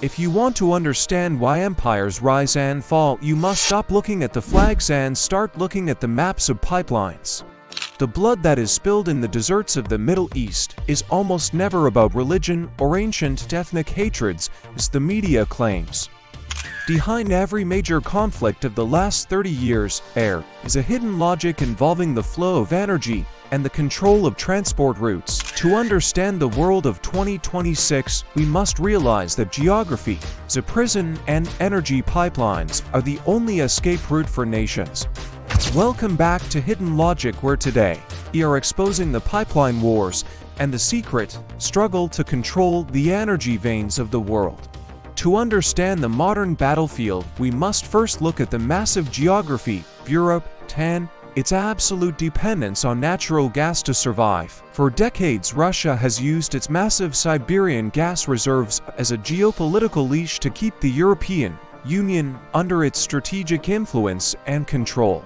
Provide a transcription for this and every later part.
If you want to understand why empires rise and fall, you must stop looking at the flags and start looking at the maps of pipelines. The blood that is spilled in the deserts of the Middle East is almost never about religion or ancient ethnic hatreds, as the media claims. Behind every major conflict of the last 30 years, is a hidden logic involving the flow of energy and the control of transport routes. To understand the world of 2026, we must realize that geography is a prison and energy pipelines are the only escape route for nations. Welcome back to Hidden Logic, where today we are exposing the pipeline wars and the secret struggle to control the energy veins of the world. To understand the modern battlefield, we must first look at the massive geography of Europe and its absolute dependence on natural gas to survive. For decades, Russia has used its massive Siberian gas reserves as a geopolitical leash to keep the European Union under its strategic influence and control.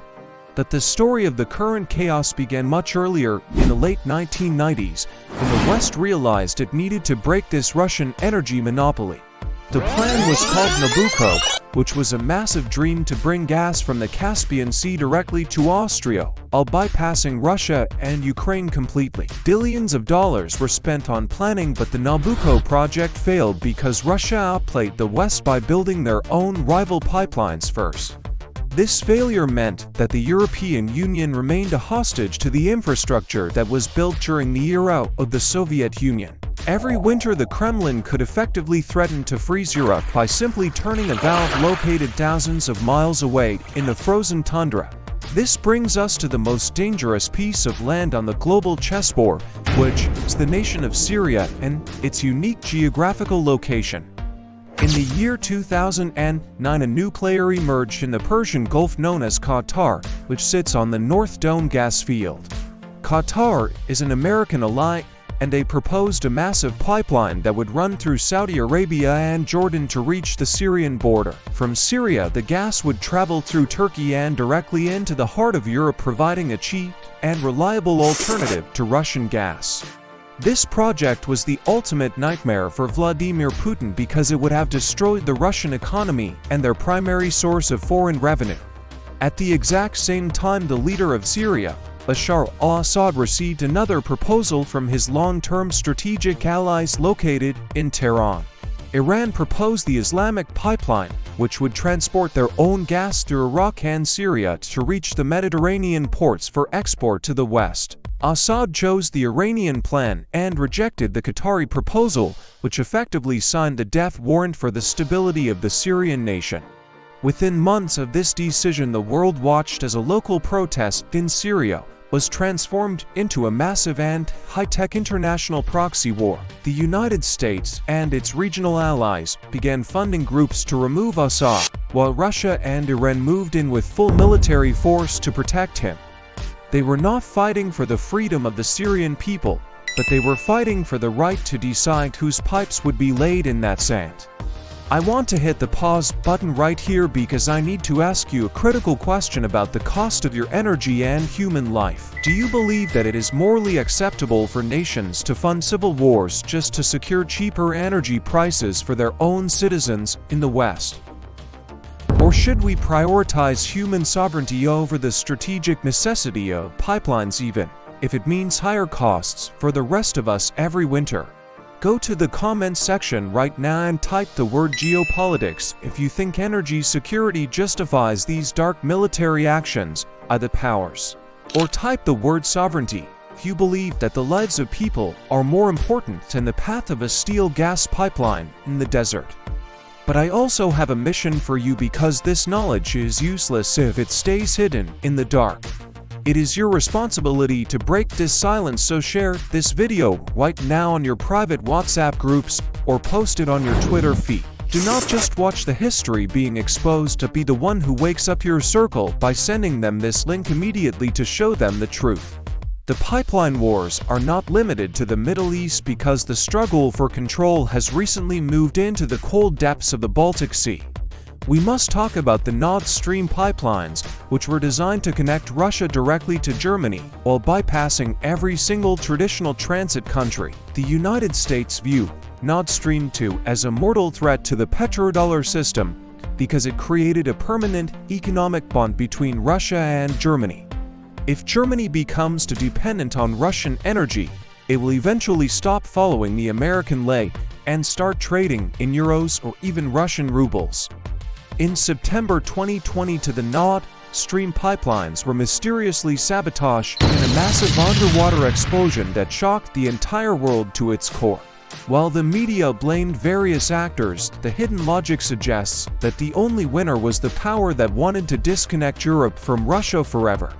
But the story of the current chaos began much earlier, in the late 1990s, when the West realized it needed to break this Russian energy monopoly. The plan was called Nabucco, which was a massive dream to bring gas from the Caspian Sea directly to Austria, while bypassing Russia and Ukraine completely. Billions of dollars were spent on planning, but the Nabucco project failed because Russia outplayed the West by building their own rival pipelines first. This failure meant that the European Union remained a hostage to the infrastructure that was built during the era of the Soviet Union. Every winter, the Kremlin could effectively threaten to freeze Europe by simply turning a valve located thousands of miles away in the frozen tundra. This brings us to the most dangerous piece of land on the global chessboard, which is the nation of Syria and its unique geographical location. In the year 2009, a new player emerged in the Persian Gulf known as Qatar, which sits on the North Dome gas field. Qatar is an American ally, and they proposed a massive pipeline that would run through Saudi Arabia and Jordan to reach the Syrian border. From Syria, the gas would travel through Turkey and directly into the heart of Europe, providing a cheap and reliable alternative to Russian gas. This project was the ultimate nightmare for Vladimir Putin because it would have destroyed the Russian economy and their primary source of foreign revenue. At the exact same time, the leader of Syria, Bashar al-Assad, received another proposal from his long-term strategic allies located in Tehran. Iran proposed the Islamic pipeline, which would transport their own gas through Iraq and Syria to reach the Mediterranean ports for export to the West. Assad chose the Iranian plan and rejected the Qatari proposal, which effectively signed the death warrant for the stability of the Syrian nation. Within months of this decision, the world watched as a local protest in Syria was transformed into a massive and high-tech international proxy war. The United States and its regional allies began funding groups to remove Assad, while Russia and Iran moved in with full military force to protect him. They were not fighting for the freedom of the Syrian people, but they were fighting for the right to decide whose pipes would be laid in that sand. I want to hit the pause button right here because I need to ask you a critical question about the cost of your energy and human life. Do you believe that it is morally acceptable for nations to fund civil wars just to secure cheaper energy prices for their own citizens in the West? Or should we prioritize human sovereignty over the strategic necessity of pipelines, even if it means higher costs for the rest of us every winter? Go to the comments section right now and type the word geopolitics if you think energy security justifies these dark military actions by the powers. Or type the word sovereignty if you believe that the lives of people are more important than the path of a steel gas pipeline in the desert. But I also have a mission for you, because this knowledge is useless if it stays hidden in the dark. It is your responsibility to break this silence, so share this video right now on your private WhatsApp groups or post it on your Twitter feed. Do not just watch the history being exposed, to be the one who wakes up your circle by sending them this link immediately to show them the truth. The pipeline wars are not limited to the Middle East, because the struggle for control has recently moved into the cold depths of the Baltic Sea. We must talk about the Nord Stream pipelines, which were designed to connect Russia directly to Germany, while bypassing every single traditional transit country. The United States view Nord Stream 2 as a mortal threat to the petrodollar system because it created a permanent economic bond between Russia and Germany. If Germany becomes too dependent on Russian energy, it will eventually stop following the American lead and start trading in euros or even Russian rubles. In September 2020, the Nord Stream pipelines were mysteriously sabotaged in a massive underwater explosion that shocked the entire world to its core. While the media blamed various actors, the hidden logic suggests that the only winner was the power that wanted to disconnect Europe from Russia forever.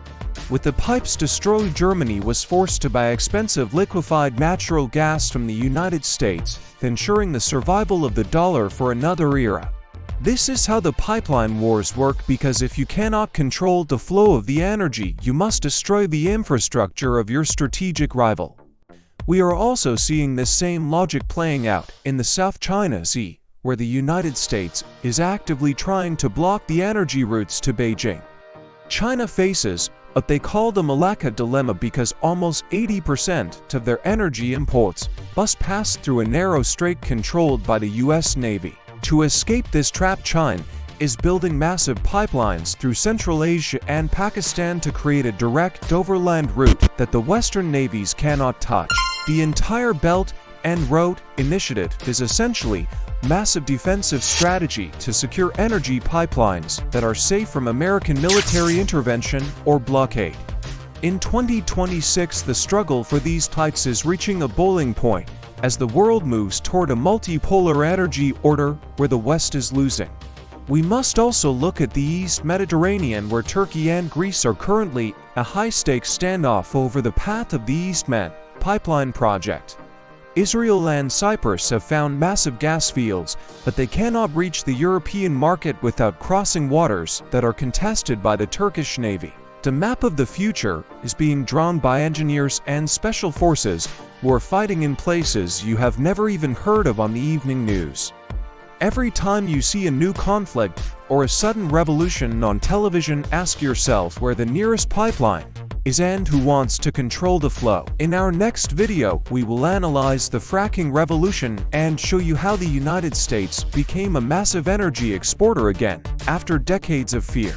With the pipes destroyed, Germany was forced to buy expensive liquefied natural gas from the United States, ensuring the survival of the dollar for another era. This is how the pipeline wars work, because if you cannot control the flow of the energy, you must destroy the infrastructure of your strategic rival. We are also seeing this same logic playing out in the South China Sea, where the United States is actively trying to block the energy routes to Beijing. China faces what they call the Malacca Dilemma because almost 80% of their energy imports must pass through a narrow strait controlled by the US Navy. To escape this trap, China is building massive pipelines through Central Asia and Pakistan to create a direct overland route that the Western navies cannot touch. The entire Belt and Road Initiative is essentially a massive defensive strategy to secure energy pipelines that are safe from American military intervention or blockade. In 2026, the struggle for these pipes is reaching a boiling point as the world moves toward a multipolar energy order where the West is losing. We must also look at the East Mediterranean, where Turkey and Greece are currently a high-stakes standoff over the path of the EastMed Pipeline project. Israel and Cyprus have found massive gas fields, but they cannot reach the European market without crossing waters that are contested by the Turkish Navy. The map of the future is being drawn by engineers and special forces who are fighting in places you have never even heard of on the evening news. Every time you see a new conflict or a sudden revolution on television, ask yourself where the nearest pipeline is and who wants to control the flow. In our next video, we will analyze the fracking revolution and show you how the United States became a massive energy exporter again after decades of fear.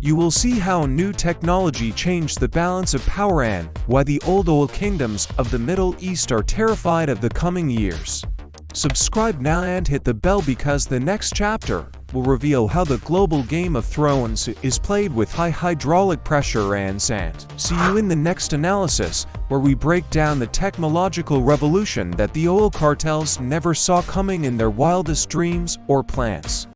You will see how new technology changed the balance of power and why the old oil kingdoms of the Middle East are terrified of the coming years. Subscribe now and hit the bell, because the next chapter will reveal how the global Game of Thrones is played with high hydraulic pressure and sand. See you in the next analysis, where we break down the technological revolution that the oil cartels never saw coming in their wildest dreams or plans.